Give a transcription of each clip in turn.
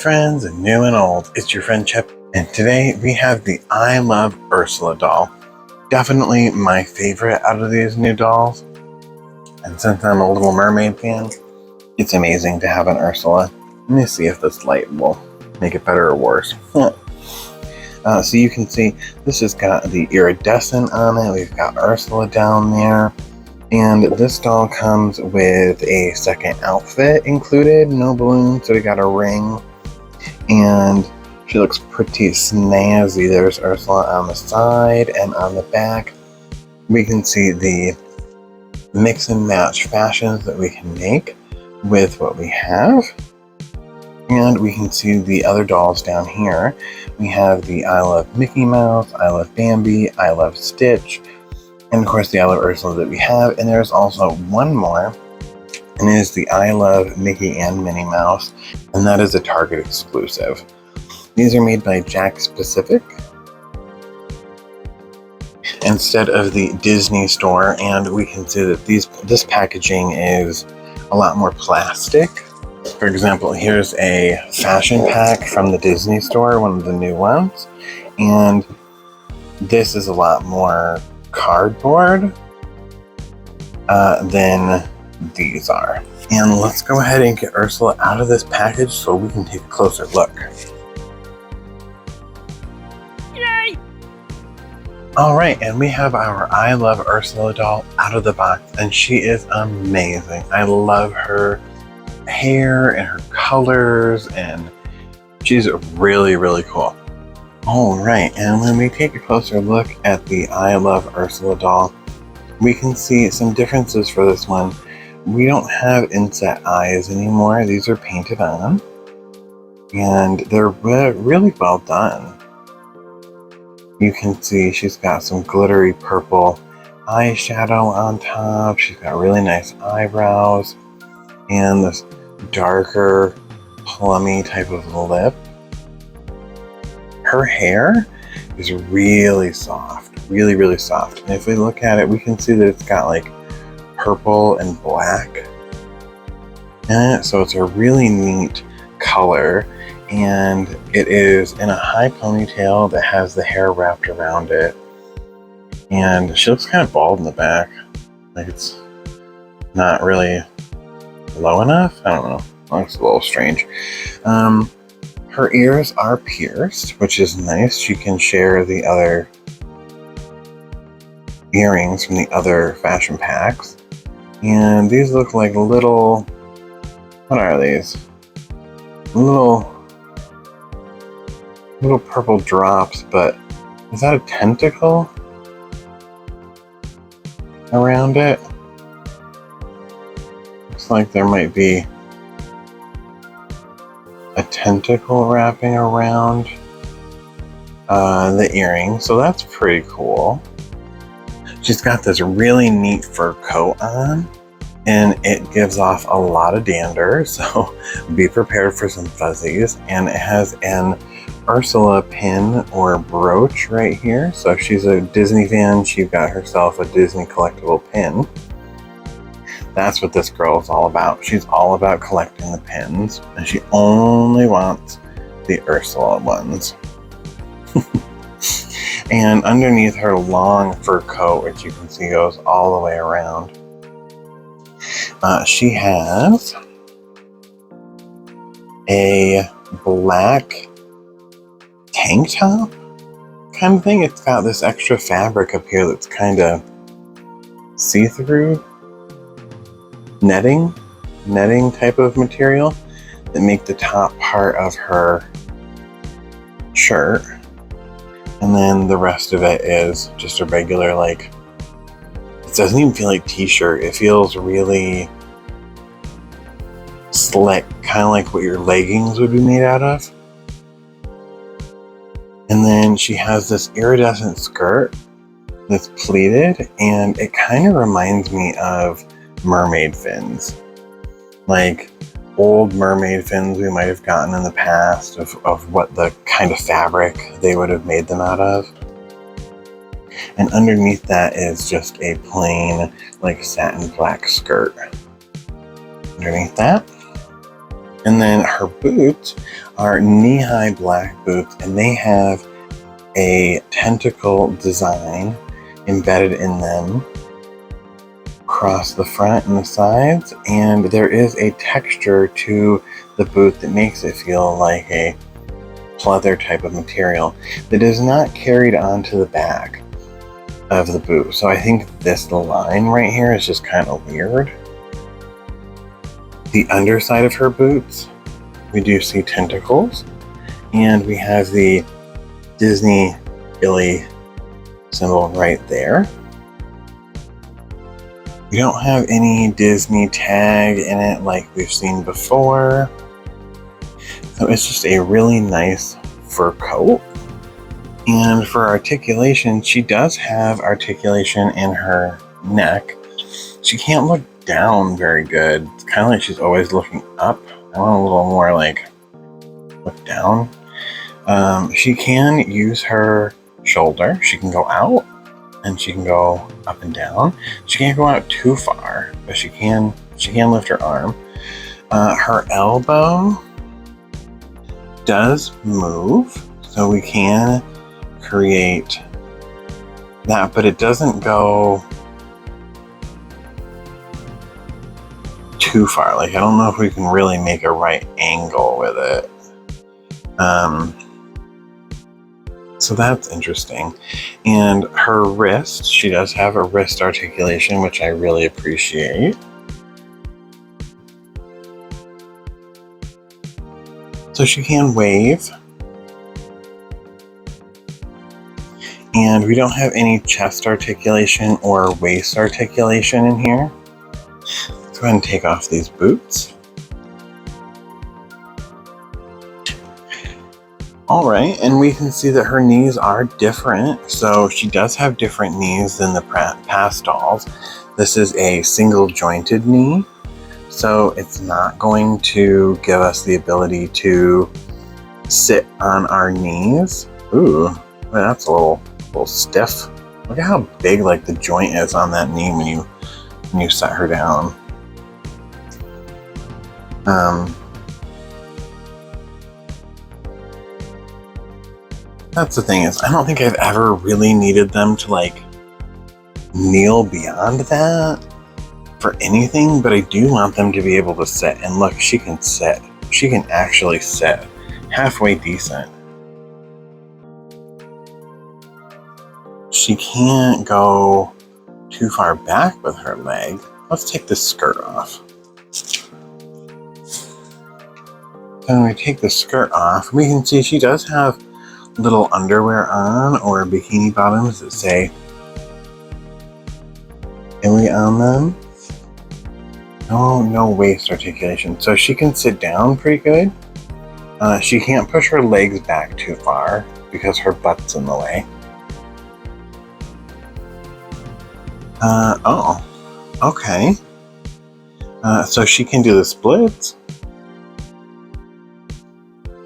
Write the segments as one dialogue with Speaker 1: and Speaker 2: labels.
Speaker 1: friends, new and old, it's your friend Chip, and today we have the I Love Ursula doll. Definitely my favorite out of these new dolls, and since I'm a Little Mermaid fan, it's amazing to have an Ursula. Let me see if this light will make it better or worse. So you can see this has got the iridescent on it, we've got Ursula down there, and this doll comes with a second outfit included, no balloons, so we got a ring, and she looks pretty snazzy. There's Ursula on the side, and on the back we can see the mix and match fashions that we can make with what we have. And we can see the other dolls down here. We have the I Love Mickey Mouse, I Love Bambi, I Love Stitch, and of course the I Love Ursula that we have. And there's also one more, and it is the I Love Mickey and Minnie Mouse, and that is a Target exclusive. These are made by JAKKS Pacific instead of the Disney store, and we can see that this packaging is a lot more plastic. For example, here's a fashion pack from the Disney store, one of the new ones, and this is a lot more cardboard than these are. And let's go ahead and get Ursula out of this package so we can take a closer look.
Speaker 2: Yay!
Speaker 1: Alright, and we have our I Love Ursula doll out of the box, and she is amazing. I love her hair and her colors, and she's really, really cool. Alright, and when we take a closer look at the I Love Ursula doll, we can see some differences for this one. We don't have inset eyes anymore. These are painted on, and they're really well done. You can see she's got some glittery purple eyeshadow on top. She's got really nice eyebrows and this darker plummy type of lip. Her hair is really soft, really soft. And if we look at it, we can see that it's got like purple and black in it, so it's a really neat color, and it is in a high ponytail that has the hair wrapped around it, and she looks kind of bald in the back, like it's not really low enough. I don't know, it looks a little strange. Her ears are pierced, which is nice. She can share the other earrings from the other fashion packs. And these look like little, what are these? Little purple drops, but is that a tentacle around it? Looks like there might be a tentacle wrapping around the earring, so that's pretty cool. She's got this really neat fur coat on, and it gives off a lot of dander, so be prepared for some fuzzies. And it has an Ursula pin or brooch right here, so if she's a Disney fan, she got herself a Disney collectible pin. That's what this girl is all about. She's all about collecting the pins, and she only wants the Ursula ones. And underneath her long fur coat, which you can see goes all the way around, she has a black tank top kind of thing. It's got this extra fabric up here that's kind of see-through, netting type of material that make the top part of her shirt, and then the rest of it is just a regular, like, it doesn't even feel like t-shirt. It feels really slick, kind of like what your leggings would be made out of. And then she has this iridescent skirt that's pleated, and it kind of reminds me of mermaid fins, like old mermaid fins we might have gotten in the past of what the kind of fabric they would have made them out of. And underneath that is just a plain, like, satin black skirt underneath that. And then her boots are knee-high black boots, and they have a tentacle design embedded in them across the front and the sides, and there is a texture to the boot that makes it feel like a pleather type of material that is not carried onto the back of the boot. So I think this line right here is just kind of weird. The underside of her boots, we do see tentacles, and we have the Disney ILY symbol right there. We don't have any Disney tag in it like we've seen before. So it's just a really nice fur coat. And for articulation, she does have articulation in her neck. She can't look down very good. It's kind of like she's always looking up. I want a little more like look down. She can use her shoulder. She can go out and she can go up and down. She can't go out too far, but she can lift her arm. Her elbow does move, so we can create that, but it doesn't go too far. Like, I don't know if we can really make a right angle with it. So that's interesting. And her wrist, she does have a wrist articulation, which I really appreciate. So she can wave. And we don't have any chest articulation or waist articulation in here. Let's go ahead and take off these boots. All right, and we can see that her knees are different. So she does have different knees than the past dolls. This is a single jointed knee, so it's not going to give us the ability to sit on our knees. Ooh, that's a little stiff. Look at how big like the joint is on that knee when you set her down. That's the thing, is I don't think I've ever really needed them to like kneel beyond that for anything, but I do want them to be able to sit. And look, she can sit. She can actually sit halfway decent. She can't go too far back with her leg. Let's take the skirt off. When we take the skirt off, we can see she does have little underwear on, or bikini bottoms that say ILY on them. No waist articulation. So she can sit down pretty good. She can't push her legs back too far because her butt's in the way. Okay. So she can do the splits.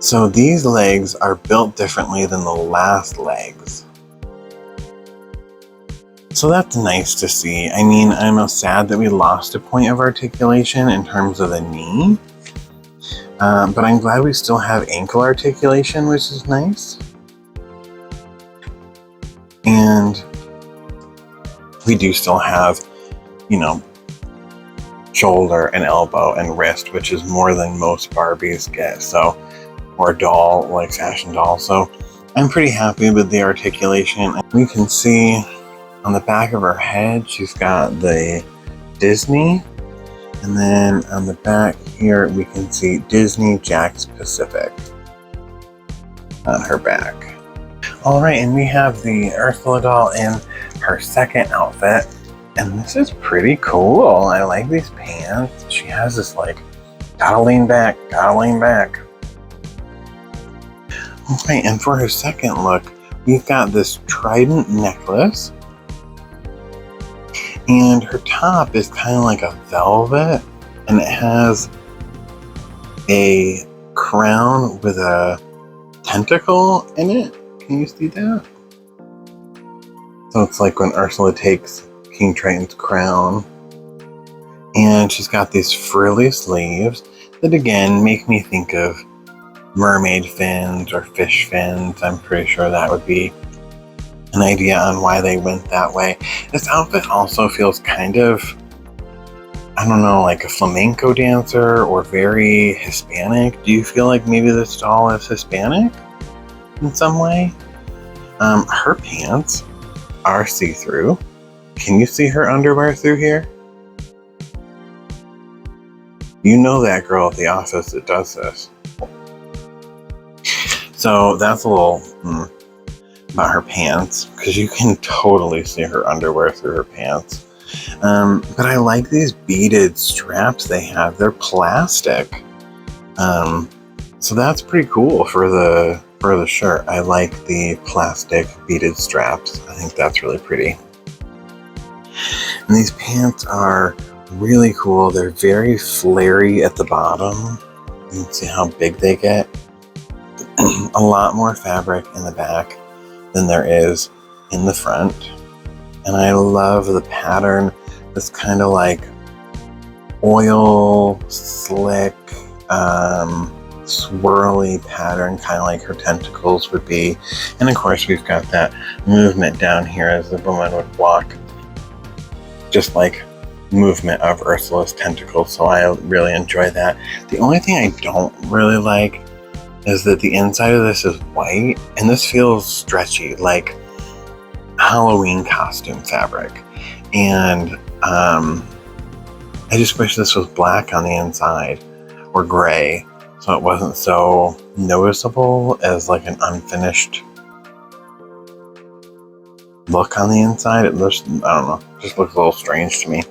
Speaker 1: So these legs are built differently than the last legs. So that's nice to see. I mean, I'm sad that we lost a point of articulation in terms of the knee. But I'm glad we still have ankle articulation, which is nice. And we do still have, shoulder and elbow and wrist, which is more than most Barbies get. So, or doll, like fashion doll. So I'm pretty happy with the articulation. We can see on the back of her head, she's got the Disney. And then on the back here, we can see Disney JAKKS Pacific on her back. All right, and we have the Ursula doll in her second outfit. And this is pretty cool. I like these pants. She has this like, gotta lean back. Okay, and for her second look, we've got this trident necklace. And her top is kind of like a velvet, and it has a crown with a tentacle in it. Can you see that? So it's like when Ursula takes King Triton's crown. And she's got these frilly sleeves. that again make me think of mermaid fins or fish fins. I'm pretty sure that would be an idea on why they went that way. This outfit also feels kind of, I don't know, like a flamenco dancer or very Hispanic. Do you feel like maybe this doll is Hispanic in some way? Her pants are see-through. Can you see her underwear through here? You know that girl at the office that does this. So that's a little about her pants, because you can totally see her underwear through her pants. But I like these beaded straps they have. They're plastic. So that's pretty cool for the shirt. I like the plastic beaded straps. I think that's really pretty. And these pants are really cool. They're very flary at the bottom. You can see how big they get. A lot more fabric in the back than there is in the front. And I love the pattern. This kind of like oil slick, swirly pattern, kind of like her tentacles would be. And of course we've got that movement down here as the woman would walk, just like movement of Ursula's tentacles. So I really enjoy that. The only thing I don't really like is that the inside of this is white, and this feels stretchy, like Halloween costume fabric. And I just wish this was black on the inside or gray, so it wasn't so noticeable as like an unfinished look on the inside. It looks, I don't know, just looks a little strange to me.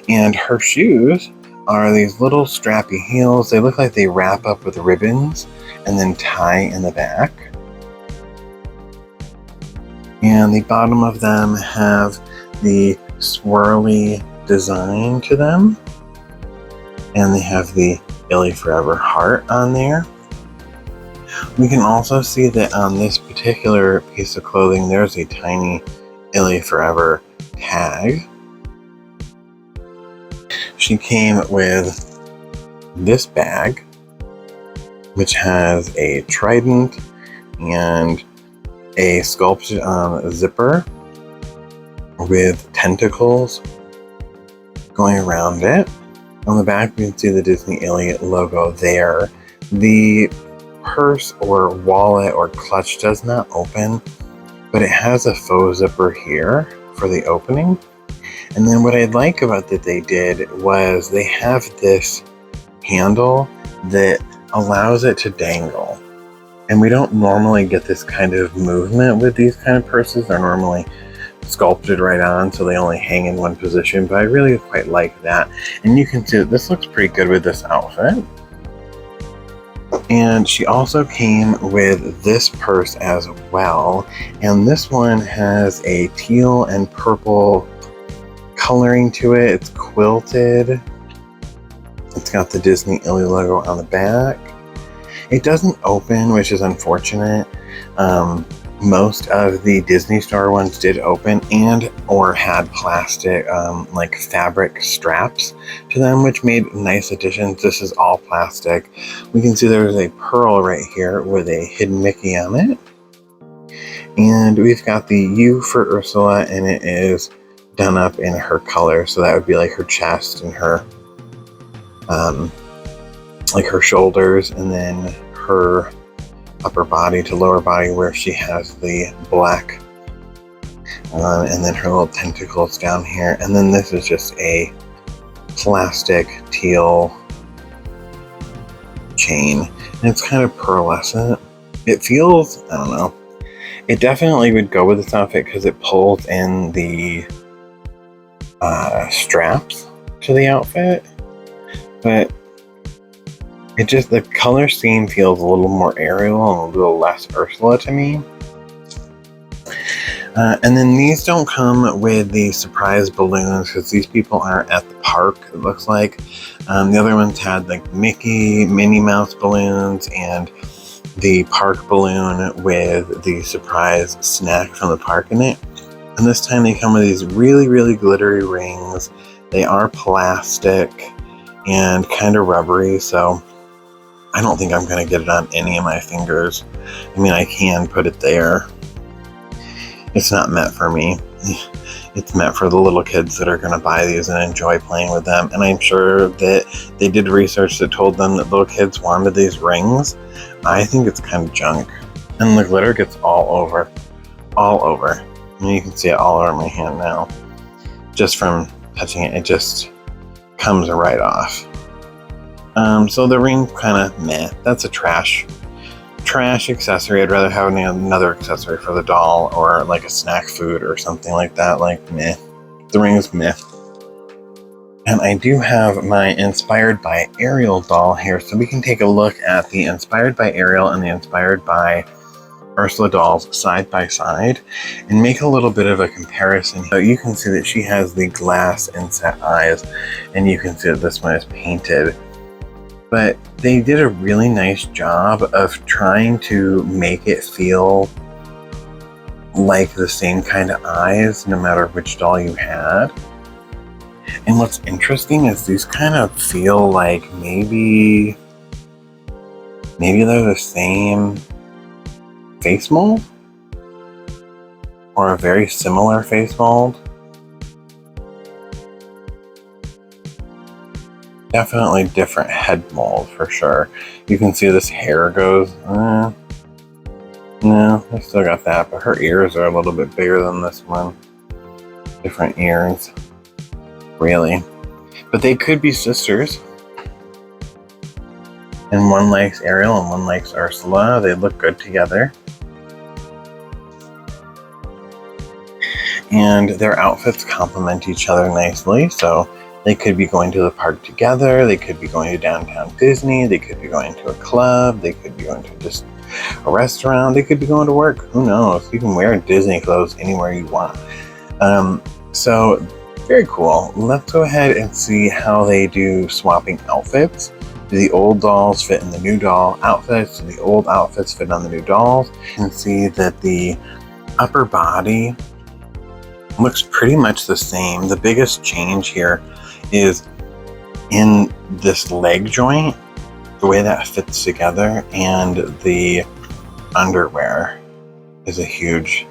Speaker 1: And her shoes are these little strappy heels. They look like they wrap up with ribbons and then tie in the back. And the bottom of them have the swirly design to them. And they have the ILY Forever heart on there. We can also see that on this particular piece of clothing, there's a tiny ILY Forever tag. She came with this bag, which has a trident and a sculpted zipper with tentacles going around it. On the back, we can see the Disney ILY logo there. The purse or wallet or clutch does not open, but it has a faux zipper here for the opening. And then what I like about that they did was they have this handle that allows it to dangle. And we don't normally get this kind of movement with these kind of purses. They're normally sculpted right on, so they only hang in one position, but I really quite like that. And you can see that this looks pretty good with this outfit. And she also came with this purse as well. And this one has a teal and purple coloring to it. It's quilted. It's got the Disney ILY logo on the back. It doesn't open, which is unfortunate. Most of the Disney Store ones did open and or had plastic like fabric straps to them, which made nice additions. This is all plastic. We can see there's a pearl right here with a hidden Mickey on it. And we've got the U for Ursula, and it is done up in her color. So that would be like her chest and her like her shoulders, and then her upper body to lower body where she has the black, and then her little tentacles down here. And then this is just a plastic teal chain, and it's kind of pearlescent. It feels, I don't know, it definitely would go with this outfit because it pulls in the straps to the outfit, but it just, the color scheme feels a little more Ariel and a little less Ursula to me. And then these don't come with the surprise balloons because these people aren't at the park, it looks like. The other ones had like Mickey, Minnie Mouse balloons, and the park balloon with the surprise snack from the park in it. And this time they come with these really, really glittery rings. They are plastic. and kind of rubbery, so I don't think I'm going to get it on any of my fingers. I mean, I can put it there. It's not meant for me. It's meant for the little kids that are going to buy these and enjoy playing with them. And I'm sure that they did research that told them that little kids wanted these rings. I think it's kind of junk. And the glitter gets all over. All over. And you can see it all over my hand now. Just from touching it, it just comes right off. So the ring kind of meh. That's a trash accessory. I'd rather have another accessory for the doll, or like a snack food or something like that. Like meh. The ring is meh. And I do have my Inspired by Ariel doll here, so we can take a look at the Inspired by Ariel and the Inspired by Ursula dolls side by side and make a little bit of a comparison. So you can see that she has the glass inset eyes, and you can see that this one is painted. But they did a really nice job of trying to make it feel like the same kind of eyes no matter which doll you had. And what's interesting is these kind of feel like maybe they're the same face mold, or a very similar face mold. Definitely different head mold for sure. You can see this hair goes, no, I still got that, but her ears are a little bit bigger than this one. Different ears, really. But they could be sisters. And one likes Ariel and one likes Ursula. They look good together. And their outfits complement each other nicely, so they could be going to the park together, they could be going to downtown Disney, they could be going to a club, they could be going to just a restaurant, they could be going to work, who knows? You can wear Disney clothes anywhere you want. So, very cool. Let's go ahead and see how they do swapping outfits. Do the old dolls fit in the new doll outfits? Do the old outfits fit on the new dolls? You can see that the upper body looks pretty much the same. The biggest change here is in this leg joint, the way that fits together, and the underwear is a huge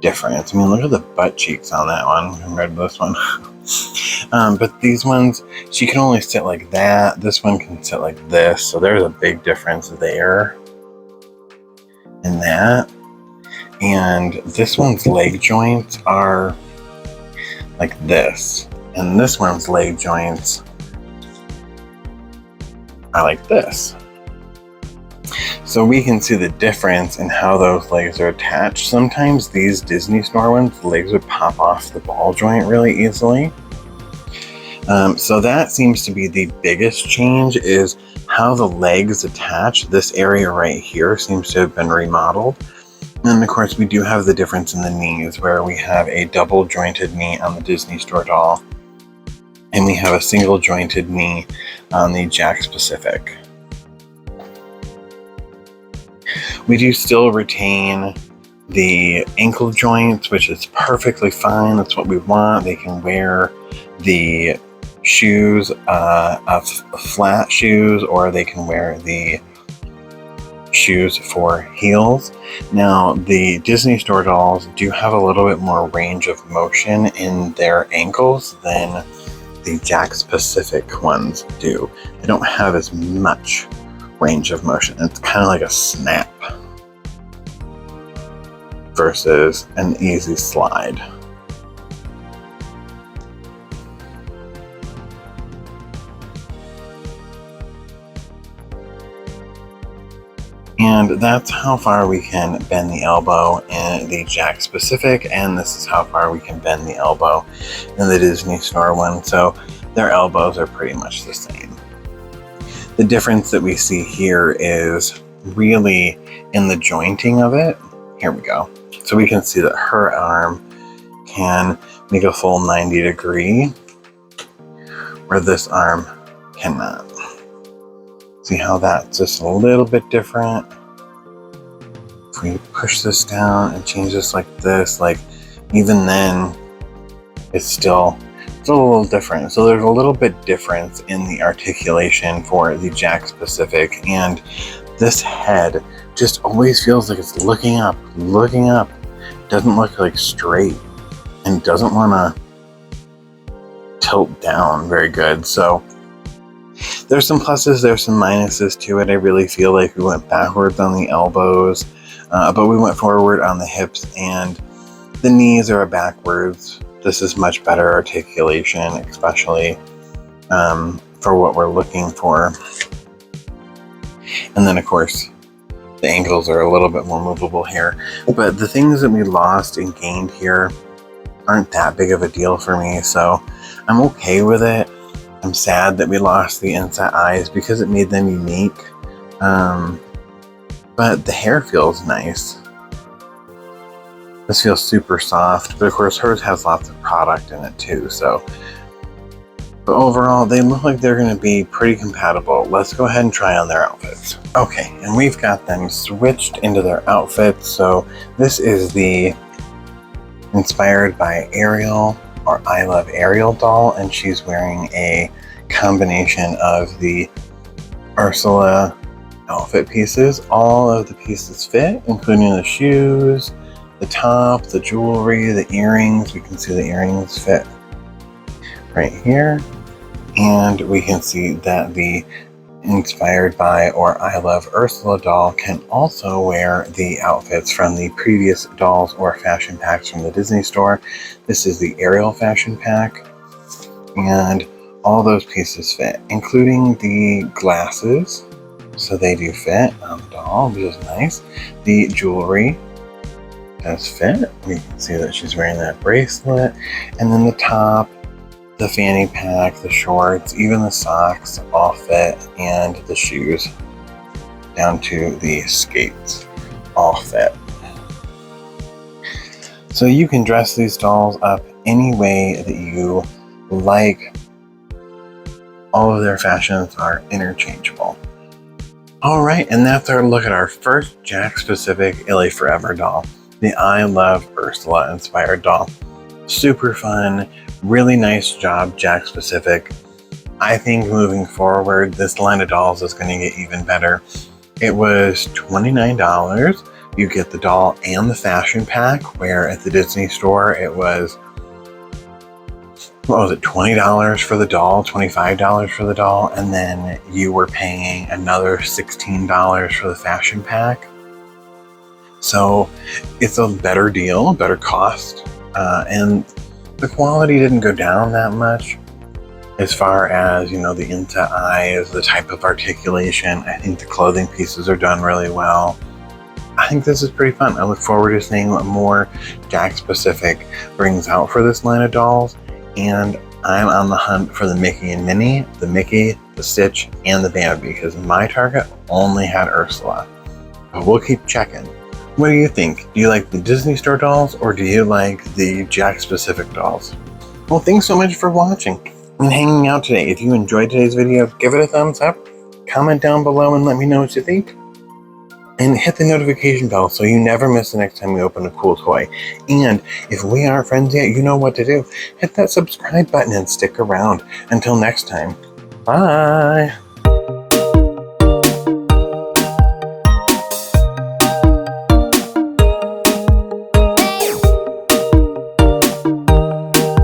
Speaker 1: difference. I mean, look at the butt cheeks on that one compared to this one. But these ones, she can only sit like that. This one can sit like this, so there's a big difference there in that. And this one's leg joints are like this, and this one's leg joints are like this. So we can see the difference in how those legs are attached. Sometimes these Disney Store ones, the legs would pop off the ball joint really easily. So that seems to be the biggest change, is how the legs attach. This area right here seems to have been remodeled. And of course, we do have the difference in the knees, where we have a double jointed knee on the Disney Store doll, and we have a single jointed knee on the JAKKS Pacific. We do still retain the ankle joints, which is perfectly fine. That's what we want. They can wear the shoes, flat shoes, or they can wear the shoes for heels. Now, the Disney Store dolls do have a little bit more range of motion in their ankles than the JAKKS Pacific ones do. They don't have as much range of motion. It's kind of like a snap versus an easy slide. And that's how far we can bend the elbow in the JAKKS Pacific, and this is how far we can bend the elbow in the Disney Store one. So their elbows are pretty much the same. The difference that we see here is really in the jointing of it. Here we go. So we can see that her arm can make a full 90 degree, where this arm cannot. See how that's just a little bit different? If we push this down and change this like this, like even then, it's still still a little different. So there's a little bit difference in the articulation for the JAKKS specific, and this head just always feels like it's looking up. Doesn't look like straight and doesn't want to tilt down very good. So there's some pluses, there's some minuses to it. I really feel like we went backwards on the elbows, but we went forward on the hips, and the knees are backwards. This is much better articulation, especially for what we're looking for. And then, of course, the ankles are a little bit more movable here. But the things that we lost and gained here aren't that big of a deal for me, so I'm okay with it. I'm sad that we lost the inset eyes because it made them unique. But the hair feels nice. This feels super soft, but of course hers has lots of product in it too, so. But overall, they look like they're going to be pretty compatible. Let's go ahead and try on their outfits. Okay, and we've got them switched into their outfits. So this is the inspired by Ariel, or I Love Ariel doll, and she's wearing a combination of the Ursula outfit pieces. All of the pieces fit, including the shoes, the top, the jewelry, the earrings. We can see the earrings fit right here, and we can see that the inspired by or I Love Ursula doll can also wear the outfits from the previous dolls or fashion packs from the Disney store. This is the Ariel fashion pack, and all those pieces fit, including the glasses, so they do fit on the doll, which is nice. The jewelry does fit. We can see that she's wearing that bracelet, and then the top, the fanny pack, the shorts, even the socks all fit, and the shoes down to the skates all fit. So you can dress these dolls up any way that you like. All of their fashions are interchangeable. Alright, and that's our look at our first JAKKS specific ILY Forever doll, the I Love Ursula inspired doll. Super fun, really nice job, JAKKS specific. I think moving forward, this line of dolls is going to get even better. It was $29. You get the doll and the fashion pack, where at the Disney store it was, what was it, $20 for the doll, $25 for the doll, and then you were paying another $16 for the fashion pack. So it's a better deal, better cost, and the quality didn't go down that much as far as, you know, the inset eyes, the type of articulation. I think the clothing pieces are done really well. I think this is pretty fun. I look forward to seeing what more JAKKS specific brings out for this line of dolls, and I'm on the hunt for the Mickey and Minnie, the Mickey, the Stitch, and the Bambi, because my Target only had Ursula. But we'll keep checking. What do you think? Do you like the Disney Store dolls, or do you like the JAKKS specific dolls? Well, thanks so much for watching and hanging out today. If you enjoyed today's video, give it a thumbs up, comment down below and let me know what you think, and hit the notification bell so you never miss the next time we open a cool toy. And if we aren't friends yet, you know what to do. Hit that subscribe button and stick around. Until next time, bye!